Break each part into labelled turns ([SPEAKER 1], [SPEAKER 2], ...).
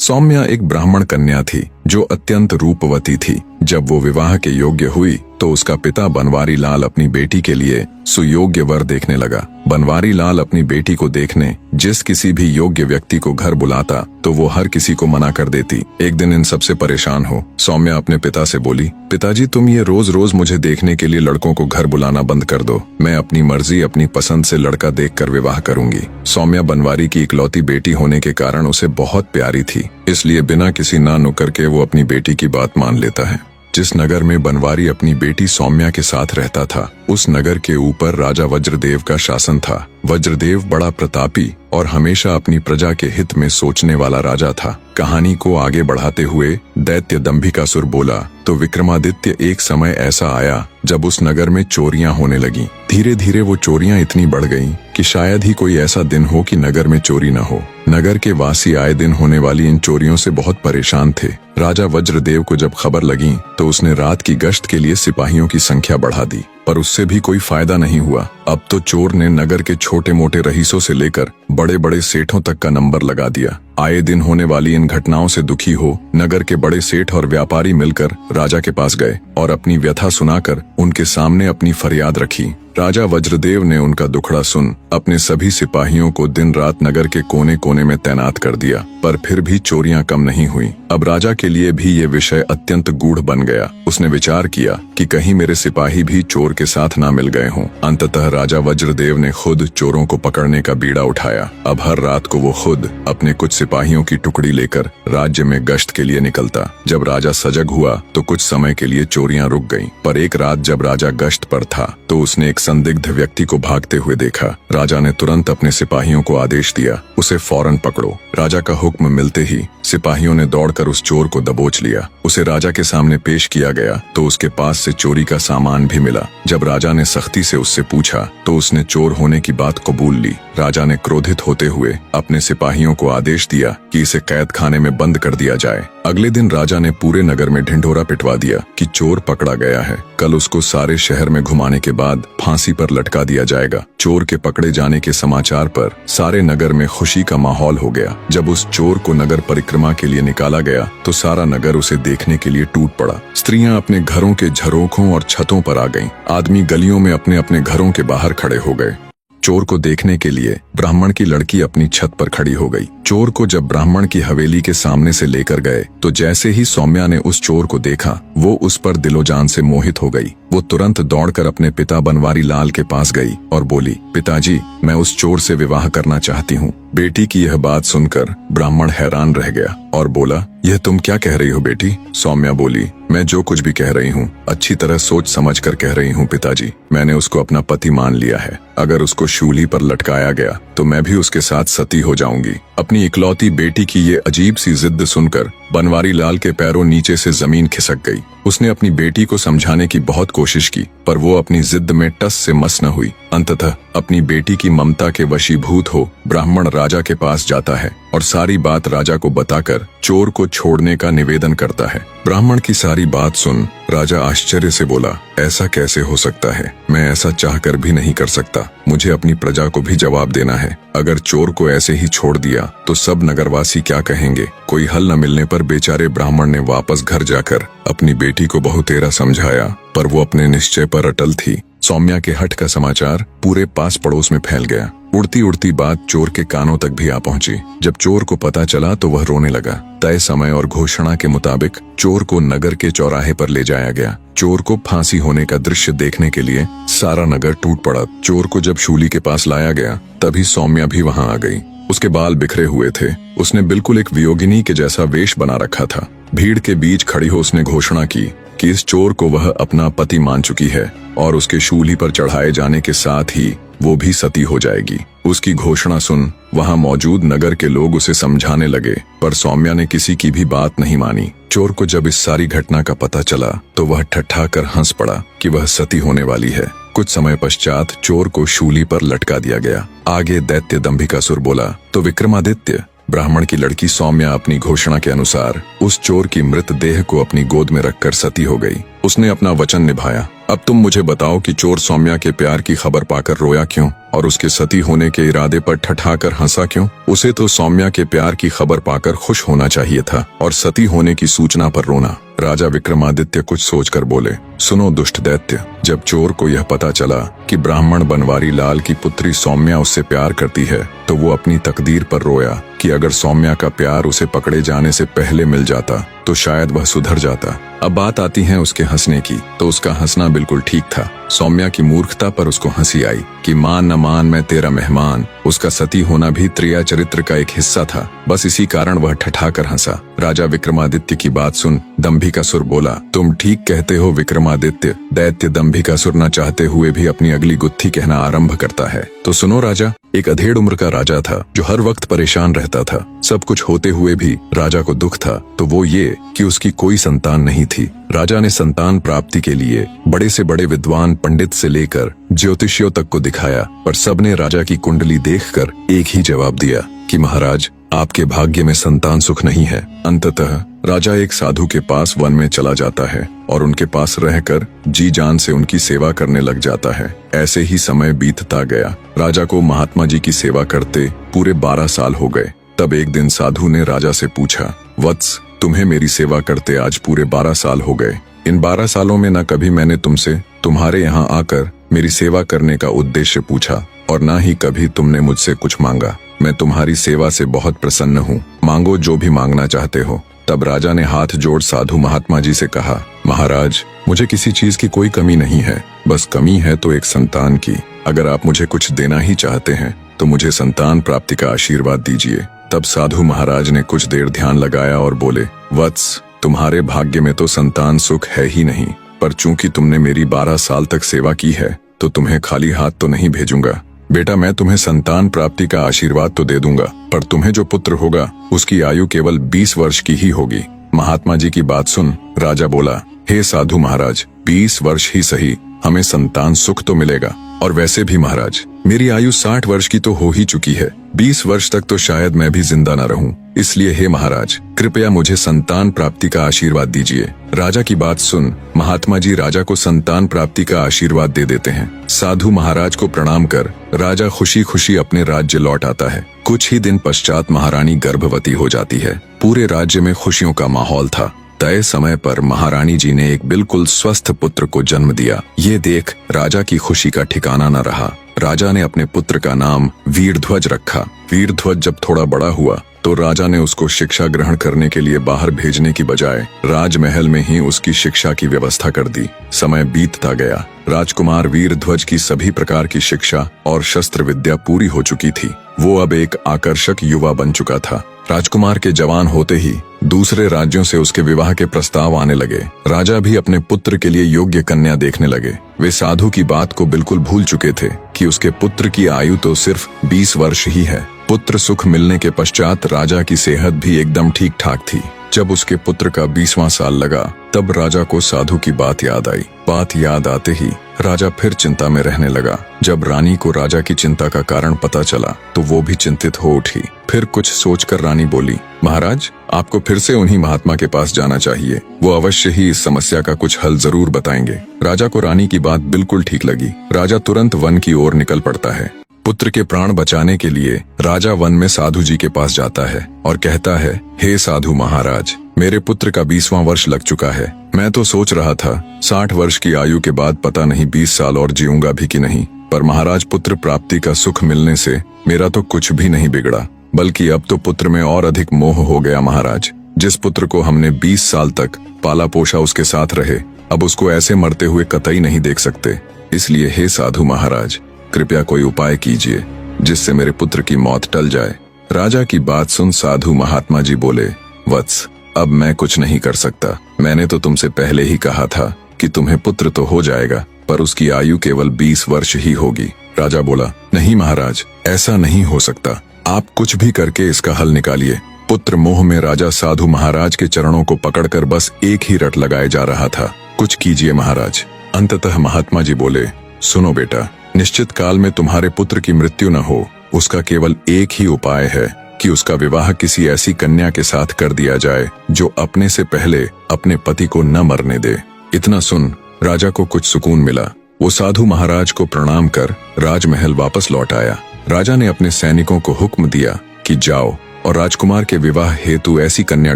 [SPEAKER 1] सौम्या एक ब्राह्मण कन्या थी जो अत्यंत रूपवती थी। जब वो विवाह के योग्य हुई तो उसका पिता बनवारी लाल अपनी बेटी के लिए सुयोग्य वर देखने लगा। बनवारी लाल अपनी बेटी को देखने जिस किसी भी योग्य व्यक्ति को घर बुलाता तो वो हर किसी को मना कर देती। एक दिन इन सबसे परेशान हो सौम्या अपने पिता से बोली, पिताजी तुम ये रोज रोज मुझे देखने के लिए लड़कों को घर बुलाना बंद कर दो। मैं अपनी मर्जी अपनी पसंद से लड़का देखकर विवाह करूंगी। सौम्या बनवारी की इकलौती बेटी होने के कारण उसे बहुत प्यारी थी, इसलिए बिना किसी ना नुकर के वो अपनी बेटी की बात मान लेता है। जिस नगर में बनवारी अपनी बेटी सौम्या के साथ रहता था उस नगर के ऊपर राजा वज्रदेव का शासन था। वज्रदेव बड़ा प्रतापी और हमेशा अपनी प्रजा के हित में सोचने वाला राजा था। कहानी को आगे बढ़ाते हुए दैत्य दंभिकासुर बोला, तो विक्रमादित्य एक समय ऐसा आया जब उस नगर में चोरियां होने लगी। धीरे धीरे वो चोरियां इतनी बढ़ गईं कि शायद ही कोई ऐसा दिन हो कि नगर में चोरी न हो। नगर के वासी आए दिन होने वाली इन चोरियों से बहुत परेशान थे। राजा वज्रदेव को जब खबर लगी तो उसने रात की गश्त के लिए सिपाहियों की संख्या बढ़ा दी, पर उससे भी कोई फायदा नहीं हुआ। अब तो चोर ने नगर के छोटे मोटे रईसों से लेकर बड़े बड़े सेठों तक का नंबर लगा दिया। आए दिन होने वाली इन घटनाओं से दुखी हो नगर के बड़े सेठ और व्यापारी मिलकर राजा के पास गए और अपनी व्यथा सुनाकर उनके सामने अपनी फरियाद रखी। राजा वज्रदेव ने उनका दुखड़ा सुन अपने सभी सिपाहियों को दिन रात नगर के कोने कोने में तैनात कर दिया, पर फिर भी चोरियां कम नहीं हुई। अब राजा के लिए भी ये विषय अत्यंत गूढ़ बन गया। उसने विचार किया कि कहीं मेरे सिपाही भी चोर के साथ ना मिल गए हों। अंततः राजा वज्रदेव ने खुद चोरों को पकड़ने का बीड़ा उठाया। अब हर रात को वो खुद अपने कुछ सिपाहियों की टुकड़ी लेकर राज्य में गश्त के लिए निकलता। जब राजा सजग हुआ तो कुछ समय के लिए चोरियां रुक गईं, पर एक रात जब राजा गश्त पर था तो उसने एक संदिग्ध व्यक्ति को भागते हुए देखा। राजा ने तुरंत अपने सिपाहियों को आदेश दिया, उसे फौरन पकड़ो। राजा का हुक्म मिलते ही सिपाहियों ने दौड़कर उस चोर को दबोच लिया। उसे राजा के सामने पेश किया गया तो उसके पास से चोरी का सामान भी मिला। जब राजा ने सख्ती से उससे पूछा तो उसने चोर होने की बात कबूल ली। राजा ने क्रोधित होते हुए अपने सिपाहियों को आदेश दिया कि इसे कैद खाने में बंद कर दिया जाए। अगले दिन राजा ने पूरे नगर में ढिंढोरा पिटवा दिया कि चोर पकड़ा गया है। कल उसको सारे शहर में घुमाने के बाद फांसी पर लटका दिया जाएगा। चोर के पकड़े जाने के समाचार पर सारे नगर में खुशी का माहौल हो गया। जब उस चोर को नगर परिक्रमा के लिए निकाला गया तो सारा नगर उसे देखने के लिए टूट पड़ा। स्त्रियां अपने घरों के झरोखों और छतों पर आ गईं। आदमी गलियों में अपने अपने घरों के बाहर खड़े हो गए। चोर को देखने के लिए ब्राह्मण की लड़की अपनी छत पर खड़ी हो गई। चोर को जब ब्राह्मण की हवेली के सामने से लेकर गए तो जैसे ही सौम्या ने उस चोर को देखा वो उस पर दिलो जान से मोहित हो गई। वो तुरंत दौड़कर अपने पिता बनवारी लाल के पास गई और बोली, पिताजी मैं उस चोर से विवाह करना चाहती हूँ। बेटी की यह बात सुनकर ब्राह्मण हैरान रह गया और बोला, यह तुम क्या कह रही हो बेटी? सौम्या बोली, मैं जो कुछ भी कह रही हूँ अच्छी तरह सोच समझ कर कह रही हूँ पिताजी। मैंने उसको अपना पति मान लिया है। अगर उसको शूली पर लटकाया गया तो मैं भी उसके साथ सती हो जाऊंगी। अपनी इकलौती बेटी की ये अजीब सी जिद सुनकर बनवारी लाल के पैरों नीचे से जमीन खिसक गई। उसने अपनी बेटी को समझाने की बहुत कोशिश की पर वो अपनी जिद में टस से मस न हुई। अंततः अपनी बेटी की ममता के वशीभूत हो ब्राह्मण राजा के पास जाता है और सारी बात राजा को बताकर चोर को छोड़ने का निवेदन करता है। ब्राह्मण की सारी बात सुन राजा आश्चर्य से बोला, ऐसा कैसे हो सकता है? मैं ऐसा चाहकर भी नहीं कर सकता। मुझे अपनी प्रजा को भी जवाब देना है। अगर चोर को ऐसे ही छोड़ दिया तो सब नगरवासी क्या कहेंगे? कोई हल न मिलने पर बेचारे ब्राह्मण ने वापस घर जाकर अपनी बेटी को बहुतेरा समझाया, पर वो अपने निश्चय पर अटल थी। सौम्या के हठ का समाचार पूरे पास पड़ोस में फैल गया। उड़ती उड़ती बात चोर के कानों तक भी आ पहुंची। जब चोर को पता चला तो वह रोने लगा। तय समय और घोषणा के मुताबिक चोर को नगर के चौराहे पर ले जाया गया। चोर को फांसी होने का दृश्य देखने के लिए सारा नगर टूट पड़ा। चोर को जब शूली के पास लाया गया तभी सौम्या भी वहां आ गई। उसके बाल बिखरे हुए थे। उसने बिल्कुल एक वियोगिनी के जैसा वेश बना रखा था। भीड़ के बीच खड़ी हो उसने घोषणा की कि इस चोर को वह अपना पति मान चुकी है और उसके शूली पर चढ़ाए जाने के साथ ही वो भी सती हो जाएगी। उसकी घोषणा सुन वहां मौजूद नगर के लोग उसे समझाने लगे, पर सौम्या ने किसी की भी बात नहीं मानी। चोर को जब इस सारी घटना का पता चला तो वह ठट्ठाकर हंस पड़ा कि वह सती होने वाली है। कुछ समय पश्चात चोर को शूली पर लटका दिया गया। आगे दैत्य दंभिकासुर बोला, तो विक्रमादित्य ब्राह्मण की लड़की सौम्या अपनी घोषणा के अनुसार उस चोर की मृत देह को अपनी गोद में रखकर सती हो गई। उसने अपना वचन निभाया। अब तुम मुझे बताओ कि चोर सौम्या के प्यार की खबर पाकर रोया क्यों और उसके सती होने के इरादे पर ठठाकर हंसा क्यों? उसे तो सौम्या के प्यार की खबर पाकर खुश होना चाहिए था और सती होने की सूचना पर रोना। राजा विक्रमादित्य कुछ सोचकर बोले, सुनो दुष्ट दैत्य, जब चोर को यह पता चला कि ब्राह्मण बनवारी लाल की पुत्री सौम्या उससे प्यार करती है तो वो अपनी तकदीर पर रोया कि अगर सौम्या का प्यार उसे पकड़े जाने से पहले मिल जाता तो शायद वह सुधर जाता। अब बात आती है उसके हंसने की, तो उसका हंसना बिल्कुल ठीक था। सौम्या की मूर्खता पर उसको हंसी आई कि मान न मान मैं तेरा मेहमान। उसका सती होना भी त्रिया चरित्र का एक हिस्सा था, बस इसी कारण वह ठठाकर हंसा। राजा विक्रमादित्य की बात सुन दंभिकासुर बोला, तुम ठीक कहते हो विक्रमादित्य। दैत्य दंभिकासुर न चाहते हुए भी अपनी अगली गुत्थी कहना आरंभ करता है। तो सुनो राजा, एक अधेड़ उम्र का राजा था जो हर वक्त परेशान रहता था। सब कुछ होते हुए भी राजा को दुख था, तो वो ये कि उसकी कोई संतान नहीं थी। राजा ने संतान प्राप्ति के लिए बड़े से बड़े विद्वान पंडित से लेकर ज्योतिषियों तक को दिखाया, पर सबने राजा की कुंडली देखकर एक ही जवाब दिया कि महाराज, आपके भाग्य में संतान सुख नहीं है। अंततः राजा एक साधु के पास वन में चला जाता है और उनके पास रहकर जी जान से उनकी सेवा करने लग जाता है। ऐसे ही समय बीतता गया। राजा को महात्मा जी की सेवा करते पूरे 12 साल हो गए। तब एक दिन साधु ने राजा से पूछा, वत्स, तुम्हें मेरी सेवा करते आज पूरे 12 साल हो गए। इन 12 सालों में न कभी मैंने तुमसे तुम्हारे यहाँ आकर मेरी सेवा करने का उद्देश्य पूछा और न ही कभी तुमने मुझसे कुछ मांगा। मैं तुम्हारी सेवा से बहुत प्रसन्न हूँ, मांगो जो भी मांगना चाहते हो। तब राजा ने हाथ जोड़ साधु महात्मा जी से कहा, महाराज, मुझे किसी चीज की कोई कमी नहीं है, बस कमी है तो एक संतान की। अगर आप मुझे कुछ देना ही चाहते हैं तो मुझे संतान प्राप्ति का आशीर्वाद दीजिए। तब साधु महाराज ने कुछ देर ध्यान लगाया और बोले, वत्स, तुम्हारे भाग्य में तो संतान सुख है ही नहीं, पर चूंकि तुमने मेरी 12 साल तक सेवा की है तो तुम्हें खाली हाथ तो नहीं भेजूंगा। बेटा, मैं तुम्हें संतान प्राप्ति का आशीर्वाद तो दे दूंगा, पर तुम्हें जो पुत्र होगा उसकी आयु केवल 20 वर्ष की ही होगी। महात्मा जी की बात सुन राजा बोला, हे साधु महाराज, 20 वर्ष ही सही, हमें संतान सुख तो मिलेगा। और वैसे भी महाराज, मेरी आयु 60 वर्ष की तो हो ही चुकी है। 20 वर्ष तक तो शायद मैं भी जिंदा न रहूं। इसलिए हे महाराज, कृपया मुझे संतान प्राप्ति का आशीर्वाद दीजिए। राजा की बात सुन महात्मा जी राजा को संतान प्राप्ति का आशीर्वाद दे देते हैं। साधु महाराज को प्रणाम कर राजा खुशी खुशी अपने राज्य लौट आता है। कुछ ही दिन पश्चात महारानी गर्भवती हो जाती है। पूरे राज्य में खुशियों का माहौल था। तय समय पर महारानी जी ने एक बिल्कुल स्वस्थ पुत्र को जन्म दिया। ये देख राजा की खुशी का ठिकाना न रहा। राजा ने अपने पुत्र का नाम वीरध्वज रखा। वीरध्वज जब थोड़ा बड़ा हुआ तो राजा ने उसको शिक्षा ग्रहण करने के लिए बाहर भेजने की बजाय राजमहल में ही उसकी शिक्षा की व्यवस्था कर दी। समय बीतता गया। राजकुमार वीरध्वज की सभी प्रकार की शिक्षा और शस्त्र विद्या पूरी हो चुकी थी। वो अब एक आकर्षक युवा बन चुका था। राजकुमार के जवान होते ही दूसरे राज्यों से उसके विवाह के प्रस्ताव आने लगे। राजा भी अपने पुत्र के लिए योग्य कन्या देखने लगे। वे साधु की बात को बिल्कुल भूल चुके थे कि उसके पुत्र की आयु तो सिर्फ 20 वर्ष ही है। पुत्र सुख मिलने के पश्चात राजा की सेहत भी एकदम ठीक ठाक थी। जब उसके पुत्र का 20वां साल लगा तब राजा को साधु की बात याद आई। बात याद आते ही राजा फिर चिंता में रहने लगा। जब रानी को राजा की चिंता का कारण पता चला तो वो भी चिंतित हो उठी। फिर कुछ सोचकर रानी बोली, महाराज, आपको फिर से उन्हीं महात्मा के पास जाना चाहिए। वो अवश्य ही इस समस्या का कुछ हल जरूर बताएंगे। राजा को रानी की बात बिल्कुल ठीक लगी। राजा तुरंत वन की ओर निकल पड़ता है। पुत्र के प्राण बचाने के लिए राजा वन में साधु जी के पास जाता है और कहता है, हे साधु महाराज, मेरे पुत्र का 20वां वर्ष लग चुका है। मैं तो सोच रहा था 60 वर्ष की आयु के बाद पता नहीं 20 साल और जीऊंगा भी कि नहीं, पर महाराज, पुत्र प्राप्ति का सुख मिलने से मेरा तो कुछ भी नहीं बिगड़ा, बल्कि अब तो पुत्र में और अधिक मोह हो गया। महाराज, जिस पुत्र को हमने 20 साल तक पाला पोषा उसके साथ रहे, अब उसको ऐसे मरते हुए कतई नहीं देख सकते। इसलिए हे साधु महाराज, कृपया कोई उपाय कीजिए जिससे मेरे पुत्र की मौत टल जाए। राजा की बात सुन साधु महात्मा जी बोले, वत्स, अब मैं कुछ नहीं कर सकता। मैंने तो तुमसे पहले ही कहा था कि तुम्हें पुत्र तो हो जाएगा, पर उसकी आयु केवल 20 वर्ष ही होगी। राजा बोला, नहीं महाराज, ऐसा नहीं हो सकता। आप कुछ भी करके इसका हल निकालिए। पुत्र मोह में राजा साधु महाराज के चरणों को पकड़कर बस एक ही रट लगाए जा रहा था। कुछ कीजिए महाराज। अंततः महात्मा जी बोले, सुनो बेटा, निश्चित काल में तुम्हारे पुत्र की मृत्यु न हो, उसका केवल एक ही उपाय है कि उसका विवाह किसी ऐसी कन्या के साथ कर दिया जाए जो अपने से पहले अपने पति को न मरने दे। इतना सुन राजा को कुछ सुकून मिला। वो साधु महाराज को प्रणाम कर राजमहल वापस लौट आया। राजा ने अपने सैनिकों को हुक्म दिया कि जाओ और राजकुमार के विवाह हेतु ऐसी कन्या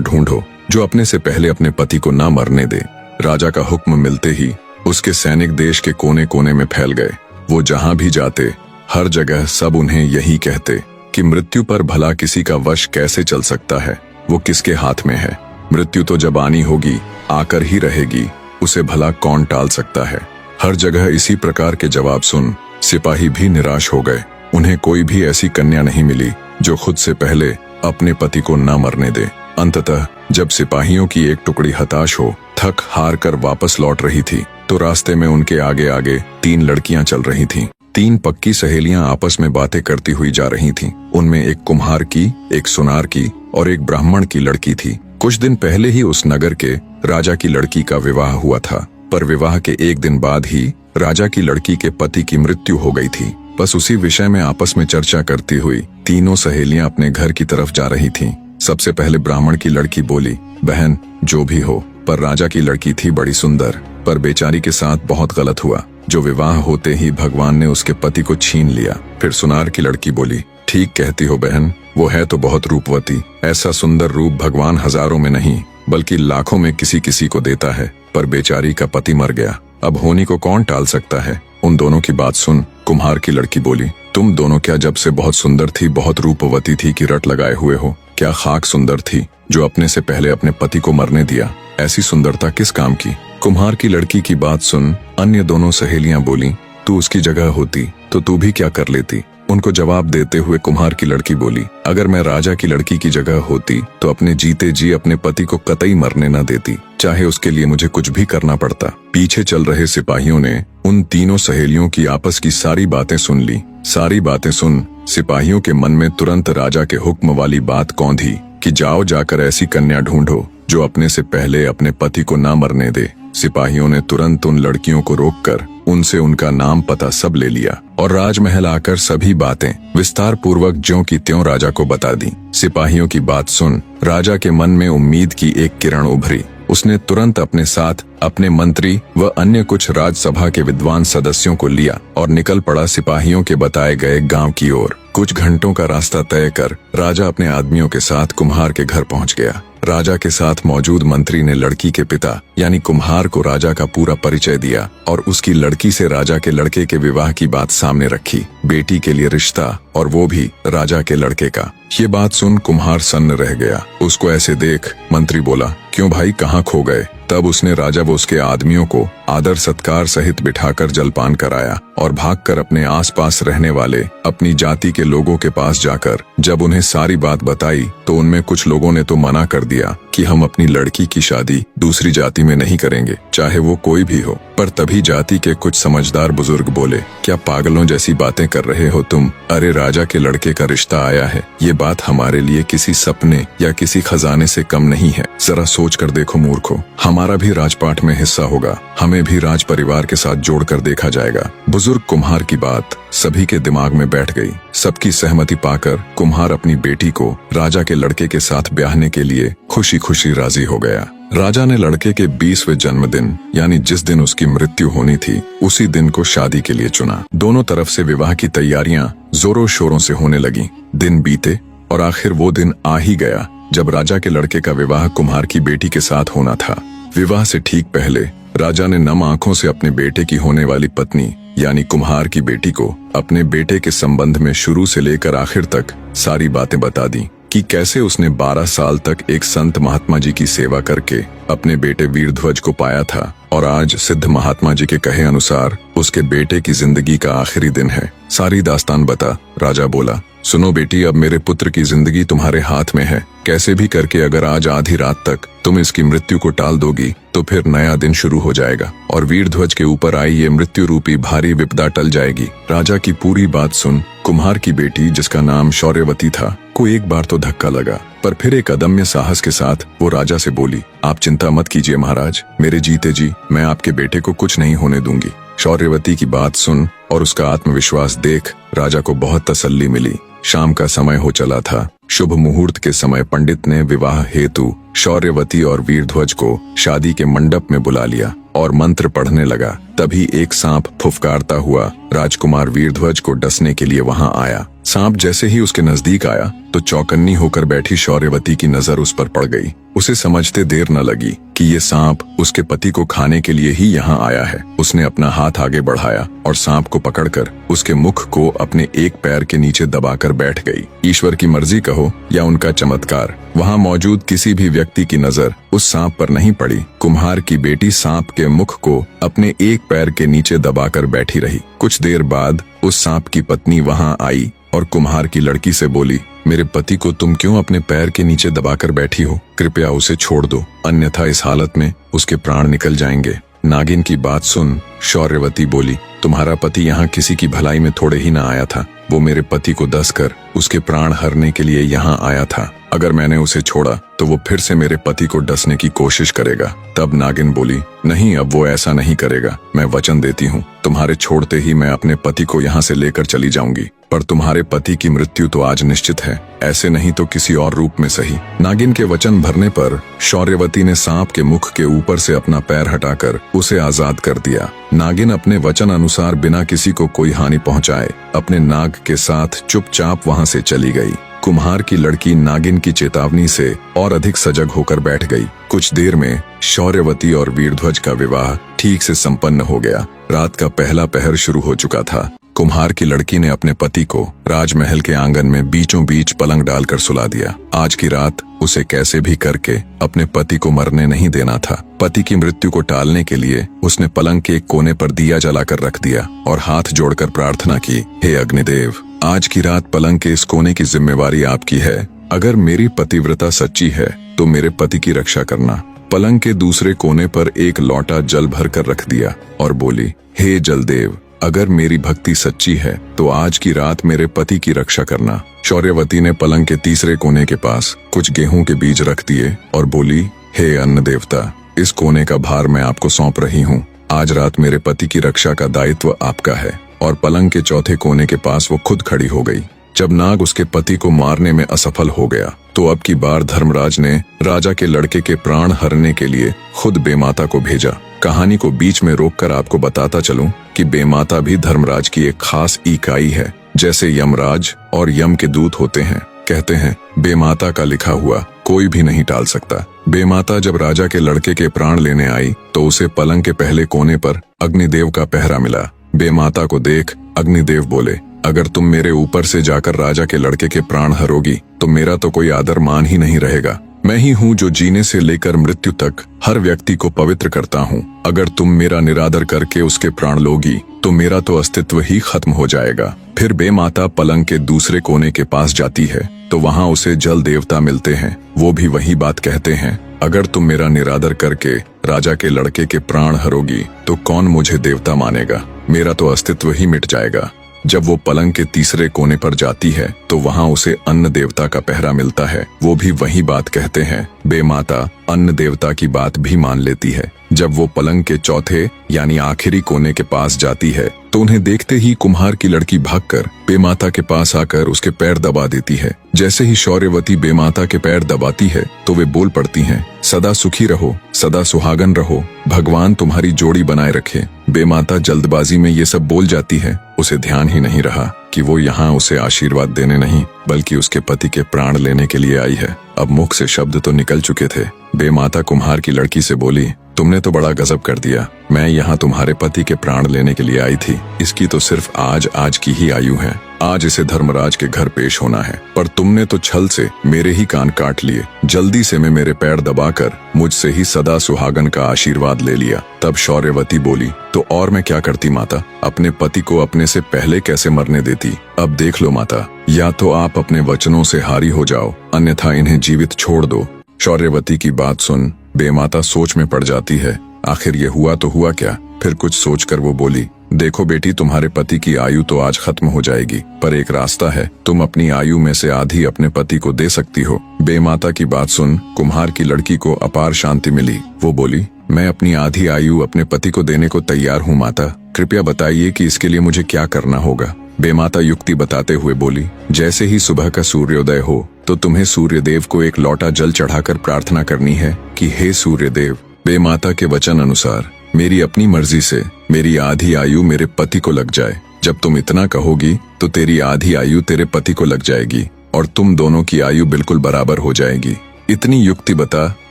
[SPEAKER 1] ढूंढो जो अपने से पहले अपने पति को ना मरने दे। राजा का हुक्म मिलते ही उसके सैनिक देश के कोने कोने में फैल गए। वो जहां भी जाते हर जगह सब उन्हें यही कहते कि मृत्यु पर भला किसी का वश कैसे चल सकता है, वो किसके हाथ में है। मृत्यु तो जब आनी होगी आकर ही रहेगी, उसे भला कौन टाल सकता है। हर जगह इसी प्रकार के जवाब सुन सिपाही भी निराश हो गए। उन्हें कोई भी ऐसी कन्या नहीं मिली जो खुद से पहले अपने पति को न मरने दे। अंततः जब सिपाहियों की एक टुकड़ी हताश हो थक हार कर वापस लौट रही थी तो रास्ते में उनके आगे आगे 3 लड़कियां चल रही थीं। 3 पक्की सहेलियां आपस में बातें करती हुई जा रही थीं। उनमें एक कुम्हार की, एक सुनार की और एक ब्राह्मण की लड़की थी। कुछ दिन पहले ही उस नगर के राजा की लड़की का विवाह हुआ था, पर विवाह के 1 दिन बाद ही राजा की लड़की के पति की मृत्यु हो गई थी। बस उसी विषय में आपस में चर्चा करती हुई तीनों सहेलियां अपने घर की तरफ जा रही थीं। सबसे पहले ब्राह्मण की लड़की बोली, बहन जो भी हो, पर राजा की लड़की थी बड़ी सुंदर, पर बेचारी के साथ बहुत गलत हुआ जो विवाह होते ही भगवान ने उसके पति को छीन लिया। फिर सुनार की लड़की बोली, ठीक कहती हो बहन, वो है तो बहुत रूपवती। ऐसा सुंदर रूप भगवान हजारों में नहीं बल्कि लाखों में किसी किसी को देता है, पर बेचारी का पति मर गया, अब होनी को कौन टाल सकता है। उन दोनों की बात सुन कुम्हार की लड़की बोली, तुम दोनों क्या जब से बहुत सुंदर थी, बहुत रूपवती थी कि रट लगाए हुए हो? क्या खाक सुंदर थी जो अपने से पहले अपने पति को मरने दिया? ऐसी सुंदरता किस काम की? कुम्हार की लड़की की बात सुन अन्य दोनों सहेलियां बोली, तू उसकी जगह होती तो तू भी क्या कर लेती। उनको जवाब देते हुए कुम्हार की लड़की बोली, अगर मैं राजा की लड़की की जगह होती तो अपने जीते जी अपने पति को कतई मरने न देती, चाहे उसके लिए मुझे कुछ भी करना पड़ता। पीछे चल रहे सिपाहियों ने उन तीनों सहेलियों की आपस की सारी बातें सुन ली। सारी बातें सुन सिपाहियों के मन में तुरंत राजा के हुक्म वाली बात कौंधी कि जाओ जाकर ऐसी कन्या ढूंढो जो अपने से पहले अपने पति को ना मरने दे। सिपाहियों ने तुरंत उन लड़कियों को रोककर उनसे उनका नाम पता सब ले लिया और राजमहल आकर सभी बातें विस्तार पूर्वक ज्यों की त्यों राजा को बता दी। सिपाहियों की बात सुन राजा के मन में उम्मीद की एक किरण उभरी। उसने तुरंत अपने साथ अपने मंत्री व अन्य कुछ राजसभा के विद्वान सदस्यों को लिया और निकल पड़ा सिपाहियों के बताए गए गांव की ओर। कुछ घंटों का रास्ता तय कर राजा अपने आदमियों के साथ कुम्हार के घर पहुंच गया। राजा के साथ मौजूद मंत्री ने लड़की के पिता यानी कुम्हार को राजा का पूरा परिचय दिया और उसकी लड़की से राजा के लड़के के विवाह की बात सामने रखी। बेटी के लिए रिश्ता और वो भी राजा के लड़के का। ये बात सुन कुम्हार सन्न रह गया। उसको ऐसे देख मंत्री बोला, क्यों भाई कहाँ खो गए? तब उसने राजा व उसके आदमियों को आदर सत्कार सहित बिठाकर जलपान कराया और भागकर अपने आसपास रहने वाले अपनी जाति के लोगों के पास जाकर जब उन्हें सारी बात बताई तो उनमें कुछ लोगों ने तो मना कर दिया कि हम अपनी लड़की की शादी दूसरी जाति में नहीं करेंगे, चाहे वो कोई भी हो। पर तभी जाति के कुछ समझदार बुजुर्ग बोले, क्या पागलों जैसी बातें कर रहे हो तुम? अरे राजा के लड़के का रिश्ता आया है, ये बात हमारे लिए किसी सपने या किसी खजाने से कम नहीं है। जरा सोच कर देखो मूर्खों, हमारा भी राजपाट में हिस्सा होगा, हमें भी राज परिवार के साथ जोड़कर देखा जाएगा। बुजुर्ग कुम्हार की बात सभी के दिमाग में बैठ गई। सबकी सहमति पाकर कुम्हार अपनी बेटी को राजा के लड़के के साथ ब्याहने के लिए खुशी खुशी राजी हो गया। राजा ने लड़के के 20वें जन्मदिन यानी जिस दिन उसकी मृत्यु होनी थी उसी दिन को शादी के लिए चुना। दोनों तरफ से विवाह की तैयारियां जोरों शोरों से होने लगी। दिन बीते और आखिर वो दिन आ ही गया जब राजा के लड़के का विवाह कुम्हार की बेटी के साथ होना था। विवाह से ठीक पहले राजा ने नम आंखों से अपने बेटे की होने वाली पत्नी यानी कुम्हार की बेटी को अपने बेटे के संबंध में शुरू से लेकर आखिर तक सारी बातें बता दी कि कैसे उसने 12 साल तक एक संत महात्मा जी की सेवा करके अपने बेटे वीरध्वज को पाया था और आज सिद्ध महात्मा जी के कहे अनुसार उसके बेटे की जिंदगी का आखिरी दिन है। सारी दास्तान बता। राजा बोला, सुनो बेटी, अब मेरे पुत्र की जिंदगी तुम्हारे हाथ में है। कैसे भी करके अगर आज आधी रात तक तुम इसकी मृत्यु को टाल दोगी तो फिर नया दिन शुरू हो जाएगा और वीरध्वज के ऊपर आई ये मृत्यु रूपी भारी विपदा टल जाएगी। राजा की पूरी बात सुन कुम्हार की बेटी जिसका नाम शौर्यवती था को एक बार तो धक्का लगा, पर फिर एक अदम्य साहस के साथ वो राजा से बोली, आप चिंता मत कीजिए महाराज, मेरे जीते जी मैं आपके बेटे को कुछ नहीं होने दूंगी। शौर्यवती की बात सुन और उसका आत्मविश्वास देख राजा को बहुत तसल्ली मिली। शाम का समय हो चला था। शुभ मुहूर्त के समय पंडित ने विवाह हेतु शौर्यवती और वीरध्वज को शादी के मंडप में बुला लिया और मंत्र पढ़ने लगा। तभी एक सांप फुफकारता हुआ राजकुमार वीरध्वज को डसने के लिए वहां आया। सांप जैसे ही उसके नजदीक आया तो चौकन्नी होकर बैठी शौर्यवती की नजर उस पर पड़ गई। उसे समझते देर न लगी कि ये सांप उसके पति को खाने के लिए ही यहाँ आया है। उसने अपना हाथ आगे बढ़ाया और सांप को पकड़कर उसके मुख को अपने एक पैर के नीचे दबाकर बैठ गई। ईश्वर की मर्जी कहो या उनका चमत्कार, वहाँ मौजूद किसी भी व्यक्ति की नजर उस सांप पर नहीं पड़ी। कुम्हार की बेटी सांप के मुख को अपने एक पैर के नीचे दबाकर बैठी रही। कुछ देर बाद उस सांप की पत्नी वहाँ आई और कुम्हार की लड़की से बोली, मेरे पति को तुम क्यों अपने पैर के नीचे दबाकर बैठी हो? कृपया उसे छोड़ दो, अन्यथा इस हालत में उसके प्राण निकल जाएंगे। नागिन की बात सुन शौर्यवती बोली, तुम्हारा पति यहाँ किसी की भलाई में थोड़े ही न आया था। वो मेरे पति को डसकर उसके प्राण हरने के लिए यहाँ आया था। अगर मैंने उसे छोड़ा तो वो फिर से मेरे पति को डसने की कोशिश करेगा। तब नागिन बोली, नहीं, अब वो ऐसा नहीं करेगा। मैं वचन देती हूँ, तुम्हारे छोड़ते ही मैं अपने पति को यहाँ से लेकर चली जाऊंगी। पर तुम्हारे पति की मृत्यु तो आज निश्चित है, ऐसे नहीं तो किसी और रूप में सही। नागिन के वचन भरने पर शौर्यवती ने सांप के मुख के ऊपर से अपना पैर हटाकर उसे आजाद कर दिया। नागिन अपने वचन अनुसार बिना किसी को कोई हानि पहुंचाए अपने नाग के साथ चुपचाप वहां से चली गई। कुम्हार की लड़की नागिन की चेतावनी से और अधिक सजग होकर बैठ गई। कुछ देर में शौर्यवती और वीरध्वज का विवाह ठीक से संपन्न हो गया। रात का पहला पहर शुरू हो चुका था। कुम्हार की लड़की ने अपने पति को राजमहल के आंगन में बीचों बीच पलंग डालकर सुला दिया। आज की रात उसे कैसे भी करके अपने पति को मरने नहीं देना था। पति की मृत्यु को टालने के लिए उसने पलंग के एक कोने पर दिया जलाकर रख दिया और हाथ जोड़कर प्रार्थना की, हे अग्निदेव, आज की रात पलंग के इस कोने की जिम्मेवारी आपकी है। अगर मेरी पतिव्रता सच्ची है तो मेरे पति की रक्षा करना। पलंग के दूसरे कोने पर एक लोटा जल भरकर रख दिया और बोली, हे जलदेव, अगर मेरी भक्ति सच्ची है तो आज की रात मेरे पति की रक्षा करना। शौर्यवती ने पलंग के तीसरे कोने के पास कुछ गेहूं के बीज रख दिए और बोली, हे अन्न देवता, इस कोने का भार मैं आपको सौंप रही हूँ। आज रात मेरे पति की रक्षा का दायित्व आपका है। और पलंग के चौथे कोने के पास वो खुद खड़ी हो गई। जब नाग उसके पति को मारने में असफल हो गया तो अब की बार धर्मराज ने राजा के लड़के के प्राण हरने के लिए खुद बेमाता को भेजा। कहानी को बीच में रोककर आपको बताता चलूं कि बेमाता भी धर्मराज की एक खास इकाई है। जैसे यमराज और यम के दूत होते हैं, कहते हैं बेमाता का लिखा हुआ कोई भी नहीं टाल सकता। बेमाता जब राजा के लड़के के प्राण लेने आई तो उसे पलंग के पहले कोने पर अग्निदेव का पहरा मिला। बेमाता को देख अग्निदेव बोले, अगर तुम मेरे ऊपर से जाकर राजा के लड़के के प्राण हरोगी तो मेरा तो कोई आदर मान ही नहीं रहेगा। मैं ही हूँ जो जीने से लेकर मृत्यु तक हर व्यक्ति को पवित्र करता हूँ। अगर तुम मेरा निरादर करके उसके प्राण लोगी तो मेरा तो अस्तित्व ही खत्म हो जाएगा। फिर बेमाता पलंग के दूसरे कोने के पास जाती है तो वहाँ उसे जल देवता मिलते हैं। वो भी वही बात कहते हैं, अगर तुम मेरा निरादर करके राजा के लड़के के प्राण हरोगी तो कौन मुझे देवता मानेगा, मेरा तो अस्तित्व ही मिट जाएगा। जब वो पलंग के तीसरे कोने पर जाती है तो वहाँ उसे अन्न देवता का पहरा मिलता है। वो भी वही बात कहते हैं। बेमाता अन्न देवता की बात भी मान लेती है। जब वो पलंग के चौथे यानी आखिरी कोने के पास जाती है तो उन्हें देखते ही कुम्हार की लड़की भागकर बेमाता के पास आकर उसके पैर दबा देती है। जैसे ही शौर्यवती बेमाता के पैर दबाती है तो वे बोल पड़ती हैं, सदा सुखी रहो, सदा सुहागन रहो, भगवान तुम्हारी जोड़ी बनाए रखे। बेमाता जल्दबाजी में ये सब बोल जाती है। उसे ध्यान ही नहीं रहा कि वो यहाँ उसे आशीर्वाद देने नहीं बल्कि उसके पति के प्राण लेने के लिए आई है। अब मुख से शब्द तो निकल चुके थे। बेमाता कुम्हार की लड़की से बोली, तुमने तो बड़ा गजब कर दिया। मैं यहाँ तुम्हारे पति के प्राण लेने के लिए आई थी। इसकी तो सिर्फ आज की ही आयु है। आज इसे धर्मराज के घर पेश होना है, पर तुमने तो छल से मेरे ही कान काट लिए। जल्दी से मैं मेरे पैर दबाकर मुझसे ही सदा सुहागन का आशीर्वाद ले लिया। तब शौर्यवती बोली, तो और मैं क्या करती माता, अपने पति को अपने से पहले कैसे मरने देती। अब देख लो माता, या तो आप अपने वचनों से हारी हो जाओ, अन्यथा इन्हें जीवित छोड़ दो। शौर्यवती की बात सुन बेमाता सोच में पड़ जाती है। आखिर ये हुआ तो हुआ क्या। फिर कुछ सोचकर वो बोली, देखो बेटी, तुम्हारे पति की आयु तो आज खत्म हो जाएगी, पर एक रास्ता है, तुम अपनी आयु में से आधी अपने पति को दे सकती हो। बेमाता की बात सुन कुम्हार की लड़की को अपार शांति मिली। वो बोली, मैं अपनी आधी आयु अपने पति को देने को तैयार हूँ माता। कृपया बताइए कि इसके लिए मुझे क्या करना होगा। बेमाता युक्ति बताते हुए बोली, जैसे ही सुबह का सूर्योदय हो तो तुम्हें सूर्यदेव को एक लोटा जल चढ़ाकर प्रार्थना करनी है कि हे सूर्यदेव, बेमाता के वचन अनुसार मेरी अपनी मर्जी से मेरी आधी आयु मेरे पति को लग जाए। जब तुम इतना कहोगी तो तेरी आधी आयु तेरे पति को लग जाएगी और तुम दोनों की आयु बिल्कुल बराबर हो जाएगी। इतनी युक्ति बता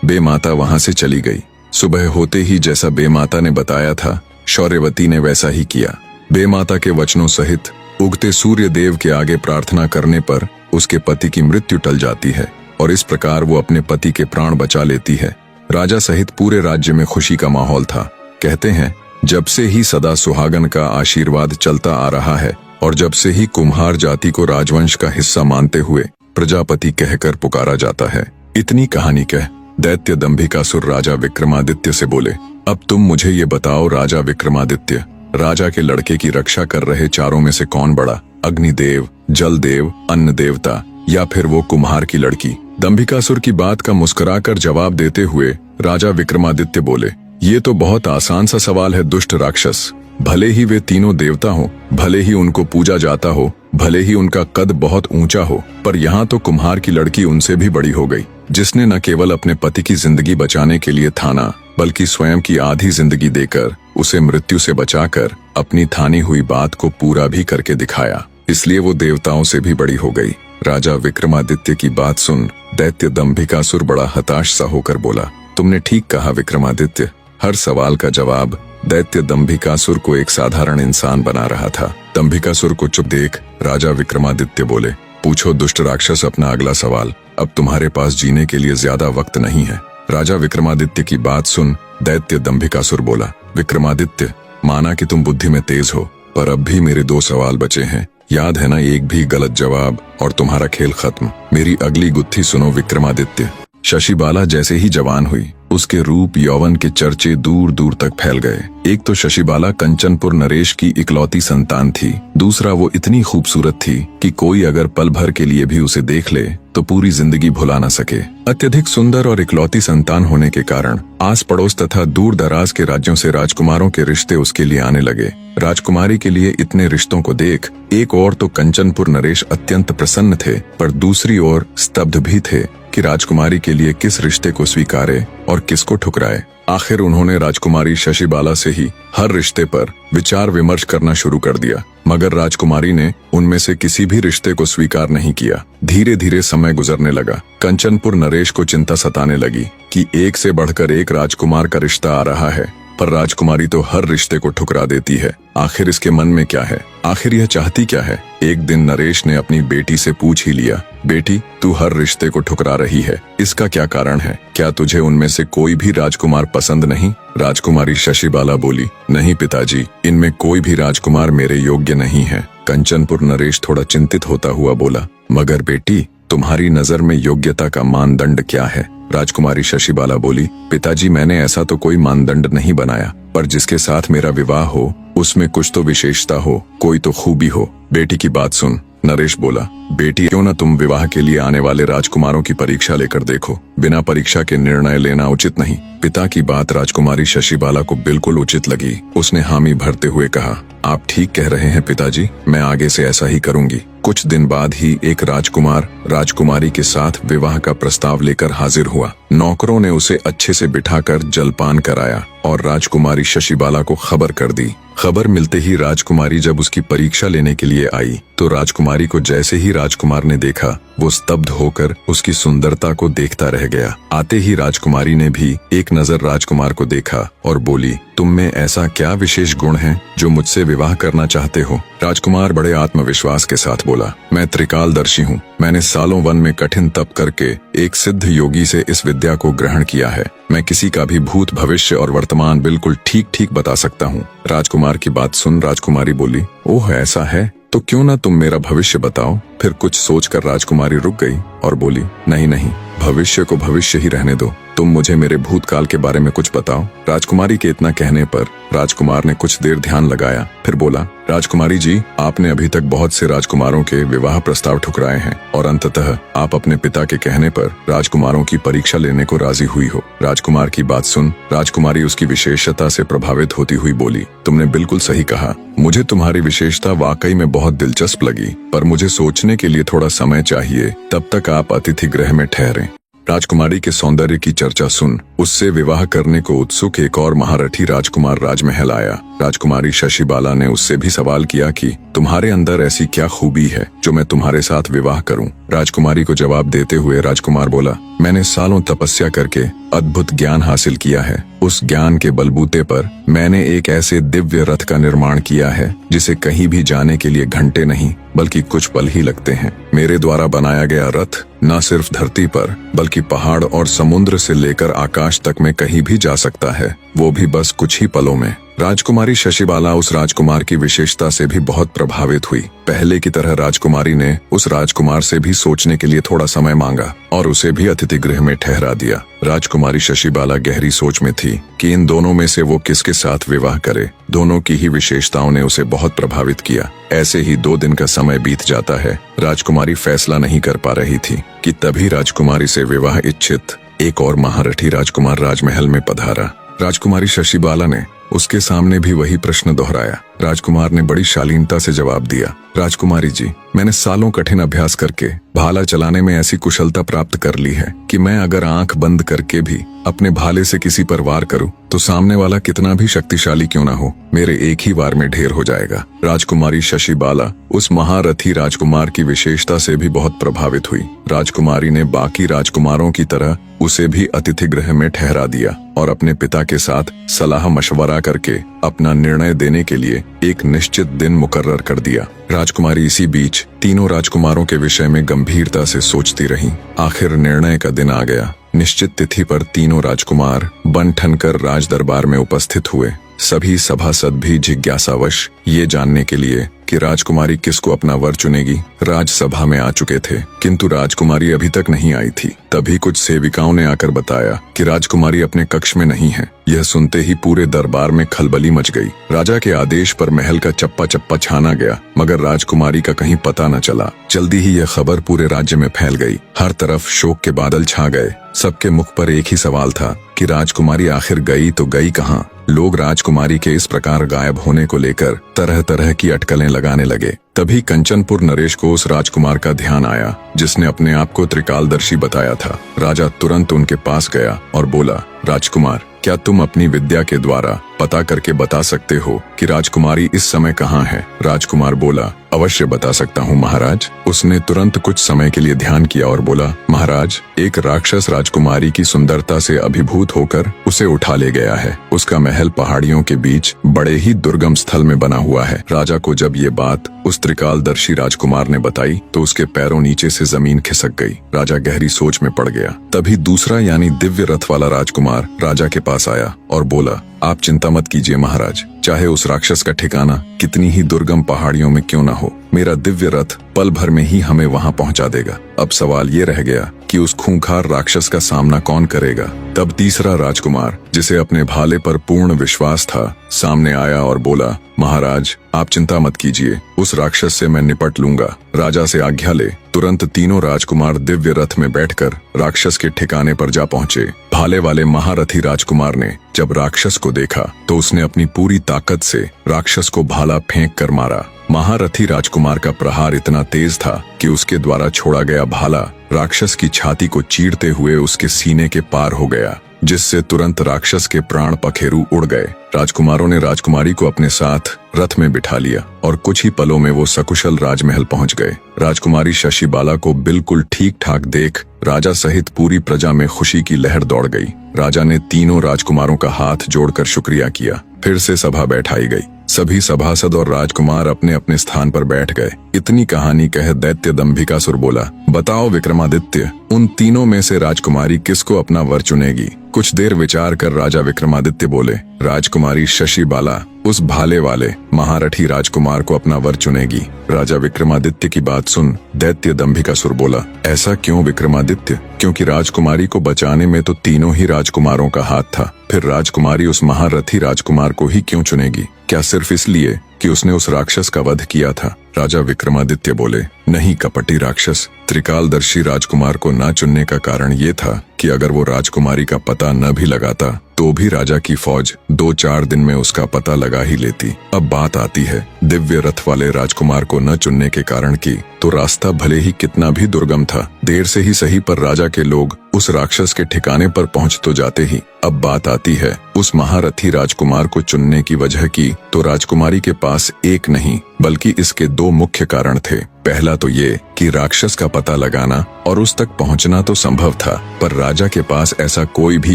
[SPEAKER 1] बेमाता वहां से चली गई। सुबह होते ही जैसा बेमाता ने बताया था, शौर्यवती ने वैसा ही किया। बेमाता के वचनों सहित उगते सूर्य देव के आगे प्रार्थना करने पर उसके पति की मृत्यु टल जाती है और इस प्रकार वो अपने पति के प्राण बचा लेती है। राजा सहित पूरे राज्य में खुशी का माहौल था। कहते हैं, जब से ही सदा सुहागन का आशीर्वाद चलता आ रहा है और जब से ही कुम्हार जाति को राजवंश का हिस्सा मानते हुए प्रजापति कहकर पुकारा जाता है। इतनी कहानी कह दैत्य दंभिकासुर राजा विक्रमादित्य से बोले, अब तुम मुझे ये बताओ राजा विक्रमादित्य, राजा के लड़के की रक्षा कर रहे चारों में से कौन बड़ा, अग्निदेव, जलदेव, अन्न देवता या फिर वो कुम्हार की लड़की? दंभिकासुर की बात का मुस्कुराकर जवाब देते हुए राजा विक्रमादित्य बोले, ये तो बहुत आसान सा सवाल है दुष्ट राक्षस। भले ही वे तीनों देवता हो, भले ही उनको पूजा जाता हो, भले ही उनका कद बहुत ऊंचा हो, पर यहाँ तो कुम्हार की लड़की उनसे भी बड़ी हो गई, जिसने न केवल अपने पति की जिंदगी बचाने के लिए थाना बल्कि स्वयं की आधी जिंदगी देकर उसे मृत्यु से बचाकर अपनी थानी हुई बात को पूरा भी करके दिखाया। इसलिए वो देवताओं से भी बड़ी हो गई। राजा विक्रमादित्य की बात सुन दैत्य दंभिकासुर बड़ा हताश सा होकर बोला, तुमने ठीक कहा विक्रमादित्य। हर सवाल का जवाब दैत्य दंभिकासुर को एक साधारण इंसान बना रहा था। दंभिकासुर को चुप देख राजा विक्रमादित्य बोले, पूछो दुष्ट राक्षस अपना अगला सवाल, अब तुम्हारे पास जीने के लिए ज्यादा वक्त नहीं है। राजा विक्रमादित्य की बात सुन दैत्य दंभिकासुर बोला, विक्रमादित्य, माना कि तुम बुद्धि में तेज हो, पर अब भी मेरे 2 सवाल बचे हैं। याद है ना, एक भी गलत जवाब और तुम्हारा खेल खत्म। मेरी अगली गुत्थी सुनो विक्रमादित्य। शशिबाला जैसे ही जवान हुई उसके रूप यौवन के चर्चे दूर दूर तक फैल गए। एक तो शशिबाला कंचनपुर नरेश की इकलौती संतान थी, दूसरा वो इतनी खूबसूरत थी कि कोई अगर पल भर के लिए भी उसे देख ले तो पूरी जिंदगी भुला न सके। अत्यधिक सुंदर और इकलौती संतान होने के कारण आस पड़ोस तथा दूर दराज के राज्यों से राजकुमारों के रिश्ते उसके लिए आने लगे। राजकुमारी के लिए इतने रिश्तों को देख एक ओर तो कंचनपुर नरेश अत्यंत प्रसन्न थे, पर दूसरी ओर स्तब्ध भी थे कि राजकुमारी के लिए किस रिश्ते को स्वीकारे और किसको ठुकराए। आखिर उन्होंने राजकुमारी शशिबाला से ही हर रिश्ते पर विचार विमर्श करना शुरू कर दिया, मगर राजकुमारी ने उनमें से किसी भी रिश्ते को स्वीकार नहीं किया। धीरे धीरे समय गुजरने लगा। कंचनपुर नरेश को चिंता सताने लगी कि एक से बढ़कर एक राजकुमार का रिश्ता आ रहा है, पर राजकुमारी तो हर रिश्ते को ठुकरा देती है। आखिर इसके मन में क्या है, आखिर यह चाहती क्या है? एक दिन नरेश ने अपनी बेटी से पूछ ही लिया, बेटी, तू हर रिश्ते को ठुकरा रही है, इसका क्या कारण है? क्या तुझे उनमें से कोई भी राजकुमार पसंद नहीं? राजकुमारी शशिबाला बोली, नहीं पिताजी, इनमें कोई भी राजकुमार मेरे योग्य नहीं है। कंचनपुर नरेश थोड़ा चिंतित होता हुआ बोला, मगर बेटी, तुम्हारी नजर में योग्यता का मानदंड क्या है? राजकुमारी शशिबाला बोली, पिताजी, मैंने ऐसा तो कोई मानदंड नहीं बनाया, पर जिसके साथ मेरा विवाह हो उसमें कुछ तो विशेषता हो, कोई तो खूबी हो। बेटी की बात सुन नरेश बोला, बेटी, क्यों न तुम विवाह के लिए आने वाले राजकुमारों की परीक्षा लेकर देखो। बिना परीक्षा के निर्णय लेना उचित नहीं। पिता की बात राजकुमारी शशिबाला को बिल्कुल उचित लगी। उसने हामी भरते हुए कहा, आप ठीक कह रहे हैं पिताजी, मैं आगे से ऐसा ही करूंगी। कुछ दिन बाद ही एक राजकुमार राजकुमारी के साथ विवाह का प्रस्ताव लेकर हाजिर हुआ। नौकरों ने उसे अच्छे से बिठाकर जलपान कराया और राजकुमारी शशिबाला को खबर कर दी। खबर मिलते ही राजकुमारी जब उसकी परीक्षा लेने के लिए आई तो राजकुमारी को जैसे ही राजकुमार ने देखा वो स्तब्ध होकर उसकी सुंदरता को देखता रह गया। आते ही राजकुमारी ने भी एक नजर राजकुमार को देखा और बोली, तुम में ऐसा क्या विशेष गुण है जो मुझसे विवाह करना चाहते हो? राजकुमार बड़े आत्मविश्वास के साथ बोला, मैं त्रिकालदर्शी हूँ। मैंने सालों वन में कठिन तप करके एक सिद्ध योगी से इस विद्या को ग्रहण किया है। मैं किसी का भी भूत, भविष्य और वर्तमान बिल्कुल ठीक ठीक बता सकता हूँ। राजकुमार की बात सुन राजकुमारी बोली, ओह ऐसा है, तो क्यों ना तुम मेरा भविष्य बताओ। फिर कुछ सोचकर राजकुमारी रुक गई और बोली, नहीं नहीं, भविष्य को भविष्य ही रहने दो, तुम मुझे मेरे भूतकाल के बारे में कुछ बताओ। राजकुमारी के इतना कहने पर राजकुमार ने कुछ देर ध्यान लगाया, फिर बोला, राजकुमारी जी, आपने अभी तक बहुत से राजकुमारों के विवाह प्रस्ताव ठुकराए हैं और अंततः आप अपने पिता के कहने पर राजकुमारों की परीक्षा लेने को राजी हुई हो। राजकुमार की बात सुन राजकुमारी उसकी विशेषता से प्रभावित होती हुई बोली, तुमने बिल्कुल सही कहा। मुझे तुम्हारी विशेषता वाकई में बहुत दिलचस्प लगी, पर मुझे सोचने के लिए थोड़ा समय चाहिए, तब तक आप अतिथि गृह में ठहरें। राजकुमारी के सौंदर्य की चर्चा सुन उससे विवाह करने को उत्सुक एक और महारथी राजकुमार राजमहल आया। राजकुमारी शशिबाला ने उससे भी सवाल किया कि तुम्हारे अंदर ऐसी क्या खूबी है जो मैं तुम्हारे साथ विवाह करूं। राजकुमारी को जवाब देते हुए राजकुमार बोला, मैंने सालों तपस्या करके अद्भुत ज्ञान हासिल किया है। उस ज्ञान के बलबूते पर मैंने एक ऐसे दिव्य रथ का निर्माण किया है जिसे कहीं भी जाने के लिए घंटे नहीं बल्कि कुछ पल ही लगते हैं। मेरे द्वारा बनाया गया रथ न सिर्फ धरती पर बल्कि पहाड़ और समुद्र से लेकर आकाश तक में कहीं भी जा सकता है, वो भी बस कुछ ही पलों में। राजकुमारी शशिबाला उस राजकुमार की विशेषता से भी बहुत प्रभावित हुई। पहले की तरह राजकुमारी ने उस राजकुमार से भी सोचने के लिए थोड़ा समय मांगा और उसे भी अतिथि गृह में ठहरा दिया। राजकुमारी शशिबाला गहरी सोच में थी कि इन दोनों में से वो किसके साथ विवाह करे। दोनों की ही विशेषताओं ने उसे बहुत प्रभावित किया। ऐसे ही 2 दिन का समय बीत जाता है। राजकुमारी फैसला नहीं कर पा रही थी कि तभी राजकुमारी से विवाह इच्छित एक और महारथी राजकुमार राजमहल में पधारा। राजकुमारी शशिबाला ने उसके सामने भी वही प्रश्न दोहराया। राजकुमार ने बड़ी शालीनता से जवाब दिया, राजकुमारी जी, मैंने सालों कठिन अभ्यास करके भाला चलाने में ऐसी कुशलता प्राप्त कर ली है कि मैं अगर आंख बंद करके भी अपने भाले से किसी पर वार करूं तो सामने वाला कितना भी शक्तिशाली क्यों ना हो, मेरे एक ही वार में ढेर हो जाएगा। राजकुमारी शशिबाला उस महारथी राजकुमार की विशेषता से भी बहुत प्रभावित हुई। राजकुमारी ने बाकी राजकुमारों की तरह उसे भी अतिथि गृह में ठहरा दिया और अपने पिता के साथ सलाह मशवरा करके अपना निर्णय देने के लिए एक निश्चित दिन मुकर्रर कर दिया। राजकुमारी इसी बीच तीनों राजकुमारों के विषय में गंभीरता से सोचती रही। आखिर निर्णय का दिन आ गया। निश्चित तिथि पर तीनों राजकुमार बन ठनकर राज दरबार में उपस्थित हुए। सभी सभासद भी जिज्ञासावश ये जानने के लिए कि राजकुमारी किसको अपना वर चुनेगी राजसभा में आ चुके थे, किंतु राजकुमारी अभी तक नहीं आई थी। तभी कुछ सेविकाओं ने आकर बताया कि राजकुमारी अपने कक्ष में नहीं है। यह सुनते ही पूरे दरबार में खलबली मच गई। राजा के आदेश पर महल का चप्पा चप्पा छाना गया, मगर राजकुमारी का कहीं पता न चला। जल्दी ही यह खबर पूरे राज्य में फैल गई। हर तरफ शोक के बादल छा गए। सबके मुख पर एक ही सवाल था कि राजकुमारी आखिर गई तो गई कहाँ। लोग राजकुमारी के इस प्रकार गायब होने को लेकर तरह तरह की अटकलें लगाने लगे। तभी कंचनपुर नरेश को उस राजकुमार का ध्यान आया जिसने अपने आप को त्रिकालदर्शी बताया था। राजा तुरंत उनके पास गया और बोला, राजकुमार, क्या तुम अपनी विद्या के द्वारा पता करके बता सकते हो कि राजकुमारी इस समय कहाँ है? राजकुमार बोला, अवश्य बता सकता हूँ महाराज। उसने तुरंत कुछ समय के लिए ध्यान किया और बोला, महाराज, एक राक्षस राजकुमारी की सुंदरता से अभिभूत होकर उसे उठा ले गया है। उसका महल पहाड़ियों के बीच बड़े ही दुर्गम स्थल में बना हुआ है। राजा को जब ये बात उस त्रिकालदर्शी राजकुमार ने बताई तो उसके पैरों नीचे से जमीन खिसक गई। राजा गहरी सोच में पड़ गया। तभी दूसरा यानी दिव्य रथ वाला राजकुमार राजा के पास आया और बोला, आप चिंता मत कीजिए महाराज, चाहे उस राक्षस का ठिकाना कितनी ही दुर्गम पहाड़ियों में क्यों ना हो, मेरा दिव्य रथ पल भर में ही हमें वहां पहुंचा देगा। अब सवाल ये रह गया कि उस खूंखार राक्षस का सामना कौन करेगा। तब तीसरा राजकुमार, जिसे अपने भाले पर पूर्ण विश्वास था, सामने आया और बोला, महाराज, आप चिंता मत कीजिए, उस राक्षस से मैं निपट लूंगा। राजा से आज्ञा ले तुरंत तीनों राजकुमार दिव्य रथ में बैठकर राक्षस के ठिकाने पर जा पहुंचे। भाले वाले महारथी राजकुमार ने जब राक्षस को देखा तो उसने अपनी पूरी ताकत से राक्षस को भाला फेंक कर मारा। महारथी राजकुमार का प्रहार इतना तेज था कि उसके द्वारा छोड़ा गया भाला राक्षस की छाती को चीरते हुए उसके सीने के पार हो गया, जिससे तुरंत राक्षस के प्राण पखेरु उड़ गए। राजकुमारों ने राजकुमारी को अपने साथ रथ में बिठा लिया और कुछ ही पलों में वो सकुशल राजमहल पहुंच गए। राजकुमारी शशिबाला को बिल्कुल ठीक ठाक देख राजा सहित पूरी प्रजा में खुशी की लहर दौड़ गई। राजा ने तीनों राजकुमारों का हाथ जोड़कर शुक्रिया किया। फिर से सभा बैठाई गई। सभी सभासद और राजकुमार अपने अपने स्थान पर बैठ गए। इतनी कहानी कह दैत्य दंभिकासुर बोला, बताओ विक्रमादित्य, उन तीनों में से राजकुमारी किसको अपना वर चुनेगी? कुछ देर विचार कर राजा विक्रमादित्य बोले, राजकुमारी शशि बाला उस भाले वाले महारथी राजकुमार को अपना वर चुनेगी। राजा विक्रमादित्य की बात सुन दैत्य दंभिकासुर बोला, ऐसा क्यों विक्रमादित्य? क्योंकि राजकुमारी को बचाने में तो तीनों ही राजकुमारों का हाथ था, फिर राजकुमारी उस महारथी राजकुमार को ही क्यों चुनेगी? क्या सिर्फ इसलिए कि उसने उस राक्षस का वध किया था? राजा विक्रमादित्य बोले, नहीं कपटी राक्षस, त्रिकालदर्शी राजकुमार को न चुनने का कारण ये था कि अगर वो राजकुमारी का पता न भी लगाता तो भी राजा की फौज 2-4 दिन में उसका पता लगा ही लेती। अब बात आती है दिव्य रथ वाले राजकुमार को न चुनने के कारण की, तो रास्ता भले ही कितना भी दुर्गम था, देर से ही सही पर राजा के लोग उस राक्षस के ठिकाने पर पहुंच तो जाते ही। अब बात आती है उस महारथी राजकुमार को चुनने की वजह की, तो राजकुमारी के पास एक नहीं बल्कि इसके 2 मुख्य कारण थे। पहला तो ये कि राक्षस का पता लगाना और उस तक पहुंचना तो संभव था, पर राजा के पास ऐसा कोई भी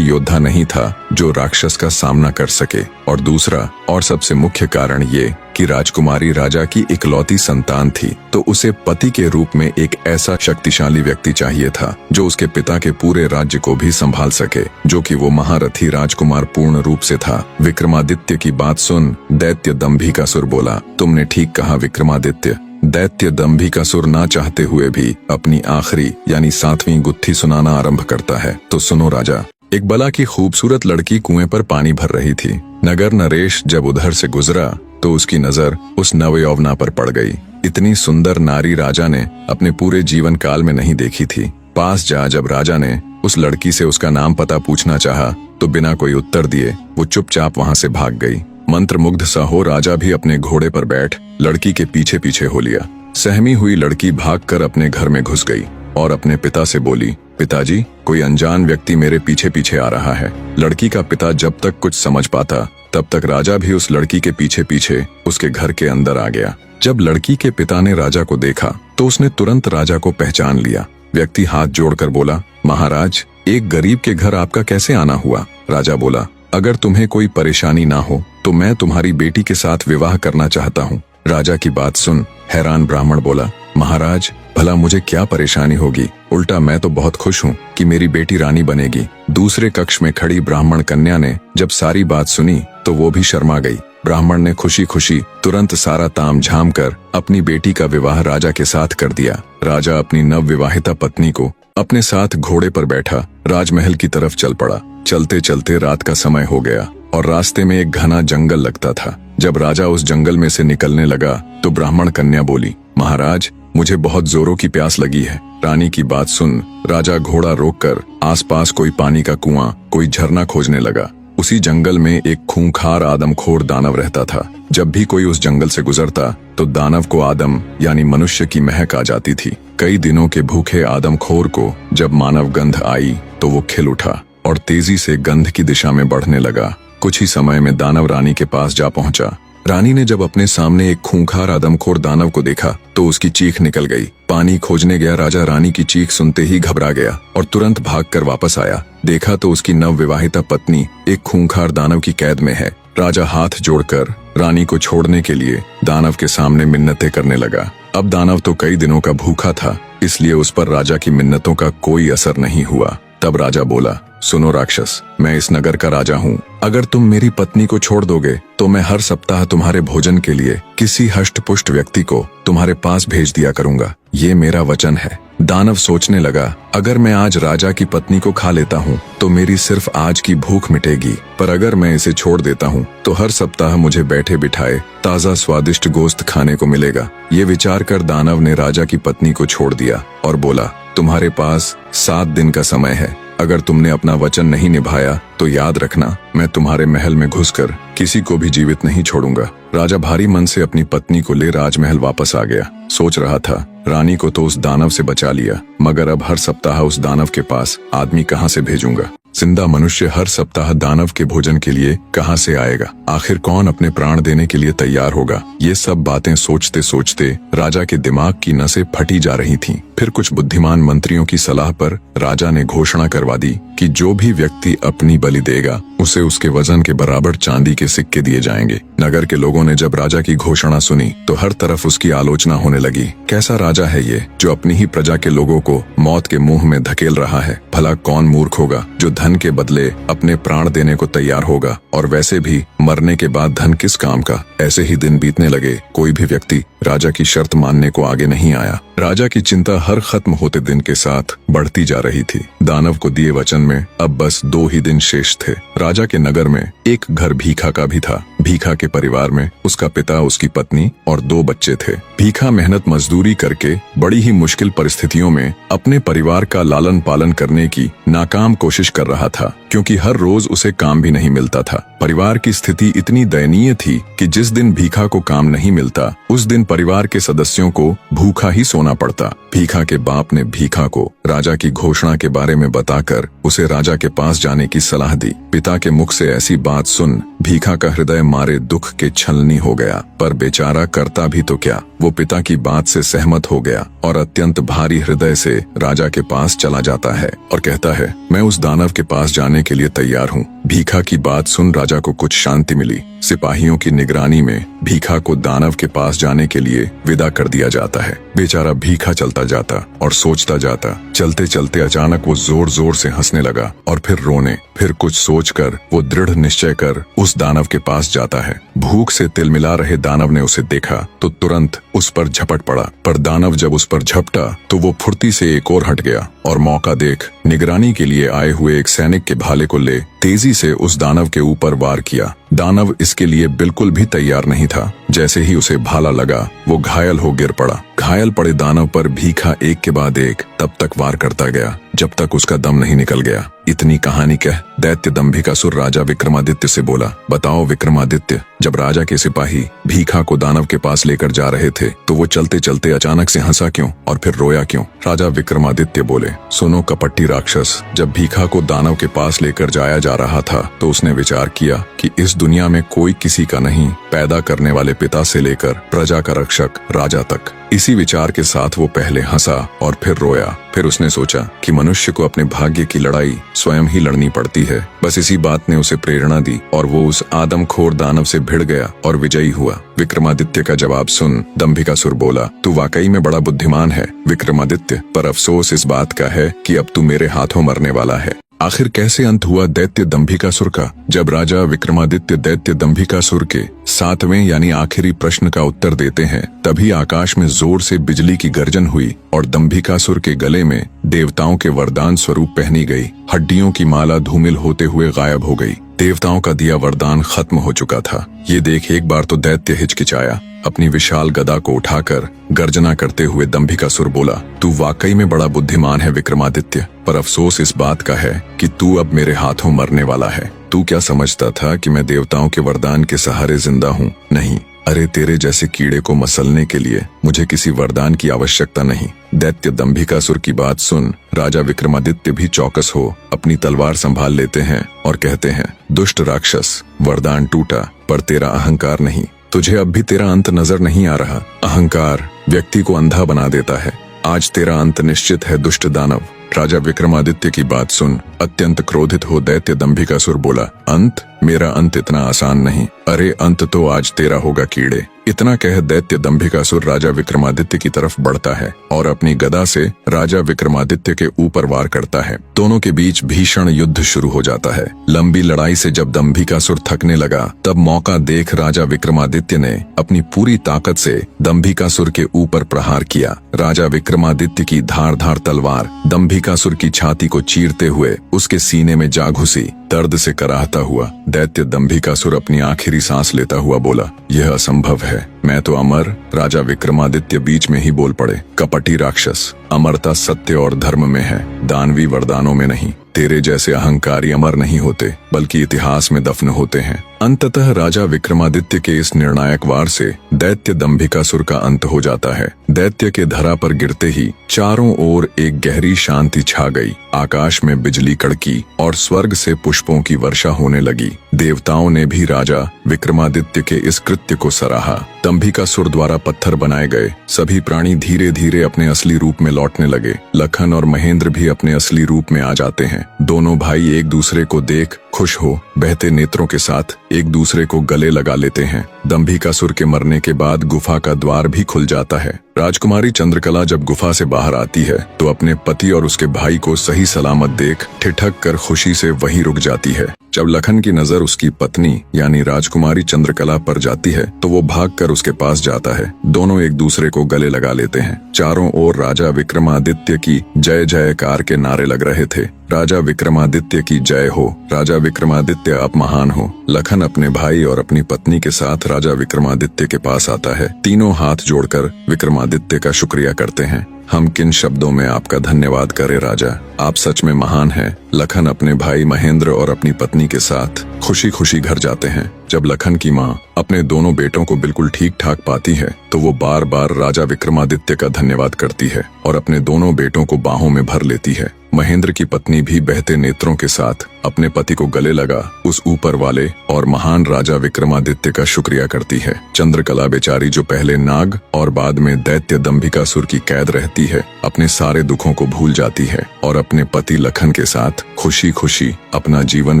[SPEAKER 1] योद्धा नहीं था जो राक्षस का सामना कर सके। और दूसरा और सबसे मुख्य कारण ये कि राजकुमारी राजा की इकलौती संतान थी, तो उसे पति के रूप में एक ऐसा शक्तिशाली व्यक्ति चाहिए था जो उसके पिता के पूरे राज्य को भी संभाल सके, जो कि वो महारथी राजकुमार पूर्ण रूप से था। विक्रमादित्य की बात सुन दैत्य दंभिकासुर बोला, तुमने ठीक कहा विक्रमादित्य। दैत्य दंभिकासुर ना चाहते हुए भी अपनी आखिरी यानी 7वीं गुत्थी सुनाना आरंभ करता है। तो सुनो राजा, एक बला की खूबसूरत लड़की कुएं पर पानी भर रही थी। नगर नरेश जब उधर से गुजरा तो उसकी नजर उस नवयौवना पर पड़ गई। इतनी सुंदर नारी राजा ने अपने पूरे जीवन काल में नहीं देखी थी। पास जा जब राजा ने उस लड़की से उसका नाम पता पूछना चाहा तो बिना कोई उत्तर दिए वो चुपचाप वहां से भाग गई। मंत्रमुग्ध सा हो राजा भी अपने घोड़े पर बैठ लड़की के पीछे पीछे हो लिया। सहमी हुई लड़की भागकर अपने घर में घुस गई और अपने पिता से बोली, पिताजी, कोई अनजान व्यक्ति मेरे पीछे पीछे आ रहा है। लड़की का पिता जब तक कुछ समझ पाता तब तक राजा भी उस लड़की के पीछे पीछे उसके घर के अंदर आ गया। जब लड़की के पिता ने राजा को देखा तो उसने तुरंत राजा को पहचान लिया। व्यक्ति हाथ जोड़कर बोला, महाराज, एक गरीब के घर आपका कैसे आना हुआ? राजा बोला, अगर तुम्हें कोई परेशानी ना हो तो मैं तुम्हारी बेटी के साथ विवाह करना चाहता हूँ। राजा की बात सुन हैरान ब्राह्मण बोला, महाराज, भला मुझे क्या परेशानी होगी? उल्टा मैं तो बहुत खुश हूँ कि मेरी बेटी रानी बनेगी। दूसरे कक्ष में खड़ी ब्राह्मण कन्या ने जब सारी बात सुनी तो वो भी शर्मा गई। ब्राह्मण ने खुशी खुशी तुरंत सारा ताम झाम कर अपनी बेटी का विवाह राजा के साथ कर दिया। राजा अपनी नवविवाहिता पत्नी को अपने साथ घोड़े पर बैठा राजमहल की तरफ चल पड़ा। चलते चलते रात का समय हो गया और रास्ते में एक घना जंगल लगता था। जब राजा उस जंगल में से निकलने लगा तो ब्राह्मण कन्या बोली, महाराज, मुझे बहुत जोरों की प्यास लगी है। रानी की बात सुन राजा घोड़ा रोककर आसपास कोई पानी का कुआं, कोई झरना खोजने लगा। उसी जंगल में एक खूंखार आदमखोर दानव रहता था। जब भी कोई उस जंगल से गुजरता तो दानव को आदम यानी मनुष्य की महक आ जाती थी। कई दिनों के भूखे आदमखोर को जब मानव गंध आई तो वो खिल उठा और तेजी से गंध की दिशा में बढ़ने लगा। कुछ ही समय में दानव रानी के पास जा पहुंचा। रानी ने जब अपने सामने एक खूंखार आदमखोर दानव को देखा तो उसकी चीख निकल गई। पानी खोजने गया राजा रानी की चीख सुनते ही घबरा गया और तुरंत भागकर वापस आया। देखा तो उसकी नवविवाहिता पत्नी एक खूंखार दानव की कैद में है। राजा हाथ जोड़कर रानी को छोड़ने के लिए दानव के सामने मिन्नतें करने लगा। अब दानव तो कई दिनों का भूखा था, इसलिए उस पर राजा की मिन्नतों का कोई असर नहीं हुआ। तब राजा बोला, सुनो राक्षस, मैं इस नगर का राजा हूँ। अगर तुम मेरी पत्नी को छोड़ दोगे तो मैं हर सप्ताह तुम्हारे भोजन के लिए किसी हष्ट-पुष्ट व्यक्ति को तुम्हारे पास भेज दिया करूंगा। ये मेरा वचन है। दानव सोचने लगा, अगर मैं आज राजा की पत्नी को खा लेता हूँ तो मेरी सिर्फ आज की भूख मिटेगी, पर अगर मैं इसे छोड़ देता हूँ तो हर सप्ताह मुझे बैठे बिठाए ताजा स्वादिष्ट गोश्त खाने को मिलेगा। ये विचार कर दानव ने राजा की पत्नी को छोड़ दिया और बोला, तुम्हारे पास 7 दिन का समय है। अगर तुमने अपना वचन नहीं निभाया तो याद रखना, मैं तुम्हारे महल में घुसकर किसी को भी जीवित नहीं छोड़ूंगा। राजा भारी मन से अपनी पत्नी को ले राजमहल वापस आ गया। सोच रहा था, रानी को तो उस दानव से बचा लिया, मगर अब हर सप्ताह उस दानव के पास आदमी कहाँ से भेजूंगा? जिंदा मनुष्य हर सप्ताह दानव के भोजन के लिए कहाँ से आएगा? आखिर कौन अपने प्राण देने के लिए तैयार होगा? ये सब बातें सोचते सोचते राजा के दिमाग की नसें फटी जा रही थीं। फिर कुछ बुद्धिमान मंत्रियों की सलाह पर राजा ने घोषणा करवा दी कि जो भी व्यक्ति अपनी बलि देगा उसे उसके वजन के बराबर चांदी के सिक्के दिए जाएंगे। नगर के लोगों ने जब राजा की घोषणा सुनी तो हर तरफ उसकी आलोचना होने लगी। कैसा राजा है ये जो अपनी ही प्रजा के लोगों को मौत के मुंह में धकेल रहा है? भला कौन मूर्ख होगा जो धन धन के बदले अपने प्राण देने को तैयार होगा, और वैसे भी मरने के बाद धन किस काम का। ऐसे ही दिन बीतने लगे। कोई भी व्यक्ति राजा की शर्त मानने को आगे नहीं आया। राजा की चिंता हर खत्म होते दिन के साथ बढ़ती जा रही थी। दानव को दिए वचन में अब बस 2 ही दिन शेष थे। राजा के नगर में एक घर भीखा का भी था। भीखा के परिवार में उसका पिता, उसकी पत्नी और 2 बच्चे थे। भीखा मेहनत मजदूरी करके बड़ी ही मुश्किल परिस्थितियों में अपने परिवार का लालन पालन करने की नाकाम कोशिश कर रहा था, क्योंकि हर रोज उसे काम भी नहीं मिलता था। परिवार की स्थिति इतनी दयनीय थी कि जिस दिन भीखा को काम नहीं मिलता उस दिन परिवार के सदस्यों को भूखा ही सोना पड़ता। भीखा के बाप ने भीखा को राजा की घोषणा के बारे में बताकर उसे राजा के पास जाने की सलाह दी। पिता के मुख से ऐसी बात सुन भीखा का हृदय मारे दुख के छलनी हो गया, पर बेचारा करता भी तो क्या। वो पिता की बात से सहमत हो गया और अत्यंत भारी हृदय से राजा के पास चला जाता है और कहता है, मैं उस दानव के पास जाने के लिए तैयार हूँ। भीखा की बात सुन राजा को कुछ शांति मिली। सिपाहियों की निगरानी में भीखा को दानव के पास जाने के लिए विदा कर दिया जाता है। बेचारा भीखा चलता जाता और सोचता जाता। चलते चलते अचानक वो जोर जोर से हंसने लगा और फिर रोने। फिर कुछ सोचकर वो दृढ़ निश्चय कर उस दानव के पास जाता है। भूख से तिलमिला रहे दानव ने उसे देखा तो तुरंत उस पर झपट पड़ा, पर दानव जब उस पर झपटा तो वो फुर्ती से एक और हट गया और मौका देख निगरानी के लिए आए हुए एक सैनिक के भाले को ले तेजी से उस दानव के ऊपर वार किया। दानव इसके लिए बिल्कुल भी तैयार नहीं था। जैसे ही उसे भाला लगा वो घायल हो गिर पड़ा। घायल पड़े दानव पर भीखा एक के बाद एक तब तक वार करता गया जब तक उसका दम नहीं निकल गया। इतनी कहानी कह दैत्य दंभिकासुर राजा विक्रमादित्य से बोला, बताओ विक्रमादित्य, जब राजा के सिपाही भीखा को दानव के पास लेकर जा रहे थे तो वो चलते चलते अचानक से हंसा क्यों और फिर रोया क्यों? राजा विक्रमादित्य बोले, सुनो कपटी राक्षस, जब भीखा को दानव के पास लेकर जाया जा रहा था तो उसने विचार किया कि इस दुनिया में कोई किसी का नहीं, पैदा करने वाले पिता से लेकर प्रजा का रक्षक राजा तक। इसी विचार के साथ वो पहले हंसा और फिर रोया। फिर उसने सोचा कि मनुष्य को अपने भाग्य की लड़ाई स्वयं ही लड़नी पड़ती है। बस इसी बात ने उसे प्रेरणा दी और वो उस आदमखोर दानव से भिड़ गया और विजयी हुआ। विक्रमादित्य का जवाब सुन दंभिकासुर बोला, तू वाकई में बड़ा बुद्धिमान है विक्रमादित्य, पर अफसोस इस बात का है कि अब तू मेरे हाथों मरने वाला है। आखिर कैसे अंत हुआ दैत्य दंभिकासुर का? जब राजा विक्रमादित्य दैत्य दंभिकासुर के 7वें यानी आखिरी प्रश्न का उत्तर देते हैं तभी आकाश में जोर से बिजली की गर्जन हुई और दंभिकासुर के गले में देवताओं के वरदान स्वरूप पहनी गई हड्डियों की माला धूमिल होते हुए गायब हो गई। देवताओं का दिया वरदान खत्म हो चुका था। ये देख एक बार तो दैत्य हिचकिचाया। अपनी विशाल गदा को उठाकर गर्जना करते हुए दंभिकासुर बोला, तू वाकई में बड़ा बुद्धिमान है विक्रमादित्य, पर अफसोस इस बात का है कि तू अब मेरे हाथों मरने वाला है। तू क्या समझता था कि मैं देवताओं के वरदान के सहारे जिंदा हूँ? नहीं, अरे तेरे जैसे कीड़े को मसलने के लिए मुझे किसी वरदान की आवश्यकता नहीं। दैत्य दंभिकासुर की बात सुन राजा विक्रमादित्य भी चौकस हो अपनी तलवार संभाल लेते हैं और कहते हैं, दुष्ट राक्षस, वरदान टूटा पर तेरा अहंकार नहीं। तुझे अब भी तेरा अंत नजर नहीं आ रहा। अहंकार व्यक्ति को अंधा बना देता है। आज तेरा अंत निश्चित है दुष्ट दानव। राजा विक्रमादित्य की बात सुन अत्यंत क्रोधित हो दैत्य दंभिकासुर बोला, अंत? मेरा अंत इतना आसान नहीं। अरे अंत तो आज तेरा होगा कीड़े। इतना कह दैत्य दंभिकासुर राजा विक्रमादित्य की तरफ बढ़ता है और अपनी गदा से राजा विक्रमादित्य के ऊपर वार करता है। दोनों के बीच भीषण युद्ध शुरू हो जाता है। लंबी लड़ाई से जब दंभिकासुर थकने लगा तब मौका देख राजा विक्रमादित्य ने अपनी पूरी ताकत से दंभिकासुर के ऊपर प्रहार किया। राजा विक्रमादित्य की धारदार तलवार दंभिकासुर की छाती को चीरते हुए उसके सीने में जा घुसी। दर्द से कराहता हुआ दैत्य दंभिकासुर अपनी आखिरी सांस लेता हुआ बोला, यह असंभव है, मैं तो अमर। राजा विक्रमादित्य बीच में ही बोल पड़े, कपटी राक्षस, अमरता सत्य और धर्म में है, दानवी वरदानों में नहीं। तेरे जैसे अहंकारी अमर नहीं होते बल्कि इतिहास में दफन होते हैं। अंततः राजा विक्रमादित्य के इस निर्णायक वार से दैत्य दंभिकासुर का अंत हो जाता है। दैत्य के धरा पर गिरते ही चारों ओर एक गहरी शांति छा गई। आकाश में बिजली कड़की और स्वर्ग से पुष्पों की वर्षा होने लगी। देवताओं ने भी राजा विक्रमादित्य के इस कृत्य को सराहा। दंभिकासुर द्वारा पत्थर बनाए गए सभी प्राणी धीरे धीरे अपने असली रूप में लौटने लगे। लखन और महेंद्र भी अपने असली रूप में आ जाते हैं। दोनों भाई एक दूसरे को देख खुश हो बहते नेत्रों के साथ एक दूसरे को गले लगा लेते हैं। दंभिकासुर के मरने के बाद गुफा का द्वार भी खुल जाता है। राजकुमारी चंद्रकला जब गुफा से बाहर आती है तो अपने पति और उसके भाई को सही सलामत देख ठिठक कर खुशी से वहीं रुक जाती है। जब लखन की नजर उसकी पत्नी यानी राजकुमारी चंद्रकला पर जाती है तो वो भागकर उसके पास जाता है। दोनों एक दूसरे को गले लगा लेते हैं। चारों ओर राजा विक्रमादित्य की जय जयकार के नारे लग रहे थे। राजा विक्रमादित्य की जय हो, राजा विक्रमादित्य आप महान हो। लखन अपने भाई और अपनी पत्नी के साथ राजा विक्रमादित्य के पास आता है। तीनों हाथ जोड़कर विक्रमादित्य का शुक्रिया करते हैं। हम किन शब्दों में आपका धन्यवाद करें राजा, आप सच में महान हैं। लखन अपने भाई महेंद्र और अपनी पत्नी के साथ खुशी खुशी घर जाते हैं। जब लखन की माँ अपने दोनों बेटों को बिल्कुल ठीक ठाक पाती है तो वो बार बार राजा विक्रमादित्य का धन्यवाद करती है और अपने दोनों बेटों को बाहों में भर लेती है। महेंद्र की पत्नी भी बहते नेत्रों के साथ अपने पति को गले लगा उस ऊपर वाले और महान राजा विक्रमादित्य का शुक्रिया करती है। चंद्रकला बेचारी जो पहले नाग और बाद में दैत्य दंभिकासुर की कैद रहती है, अपने सारे दुखों को भूल जाती है और अपने पति लखन के साथ खुशी खुशी अपना जीवन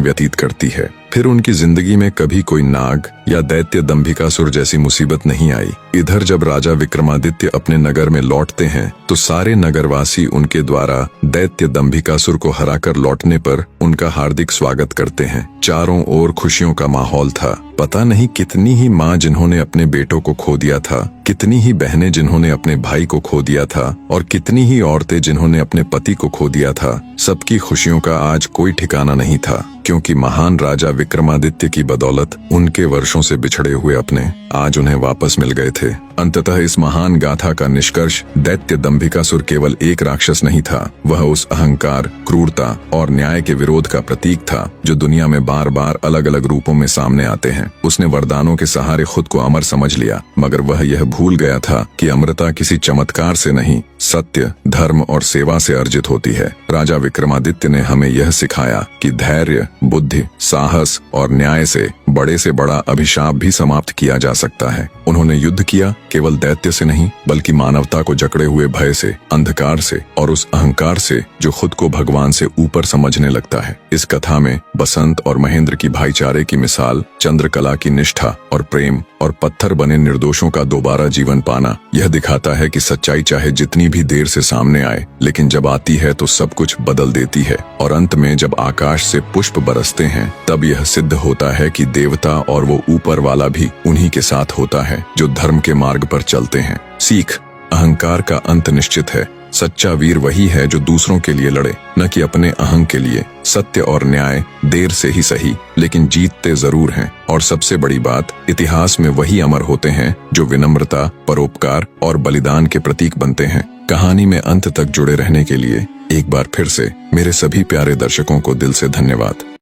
[SPEAKER 1] व्यतीत करती है। फिर उनकी जिंदगी में कभी कोई नाग या दैत्य दंभिकासुर जैसी मुसीबत नहीं आई। इधर जब राजा विक्रमादित्य अपने नगर में लौटते हैं तो सारे नगरवासी उनके द्वारा दैत्य दंभिकासुर को हराकर लौटने पर उनका हार्दिक स्वागत करते हैं। चारों ओर खुशियों का माहौल था। पता नहीं कितनी ही माँ जिन्होंने अपने बेटों को खो दिया था, कितनी ही बहनें जिन्होंने अपने भाई को खो दिया था और कितनी ही औरतें जिन्होंने अपने पति को खो दिया था। सबकी खुशियों का आज कोई ठिकाना नहीं था, क्योंकि महान राजा विक्रमादित्य की बदौलत उनके वर्षों से बिछड़े हुए अपने आज उन्हें वापस मिल गए थे। अंततः इस महान गाथा का निष्कर्ष दैत्य दंभिकासुर केवल एक राक्षस नहीं था, वह उस अहंकार, क्रूरता और न्याय के विरोध का प्रतीक था जो दुनिया में बार बार अलग अलग रूपों में सामने आते हैं। उसने वरदानों के सहारे खुद को अमर समझ लिया, मगर वह यह भूल गया था कि अमरता किसी चमत्कार से नहीं, सत्य, धर्म और सेवा से अर्जित होती है। राजा विक्रमादित्य ने हमें यह सिखाया कि धैर्य, बुद्धि, साहस और न्याय से बड़े से बड़ा अभिशाप भी समाप्त किया जा सकता है। उन्होंने युद्ध किया केवल दैत्य से नहीं, बल्कि मानवता को जकड़े हुए भय से, अंधकार से और उस अहंकार से जो खुद को भगवान से ऊपर समझने लगता है। इस कथा में बसंत और महेंद्र की भाईचारे की मिसाल, चंद्रकला की निष्ठा और प्रेम और पत्थर बने निर्दोषों का दोबारा जीवन पाना यह दिखाता है कि सच्चाई चाहे जितनी भी देर से सामने आए, लेकिन जब आती है तो सब कुछ बदल देती है। और अंत में जब आकाश से पुष्प बरसते हैं तब यह सिद्ध होता है कि देवता और वो ऊपर वाला भी उन्हीं के साथ होता है जो धर्म के मार्ग पर चलते हैं। सीख, अहंकार का अंत निश्चित है। सच्चा वीर वही है जो दूसरों के लिए लड़े, न कि अपने अहं के लिए। सत्य और न्याय देर से ही सही, लेकिन जीतते जरूर हैं। और सबसे बड़ी बात, इतिहास में वही अमर होते हैं जो विनम्रता, परोपकार और बलिदान के प्रतीक बनते हैं। कहानी में अंत तक जुड़े रहने के लिए एक बार फिर से मेरे सभी प्यारे दर्शकों को दिल से धन्यवाद।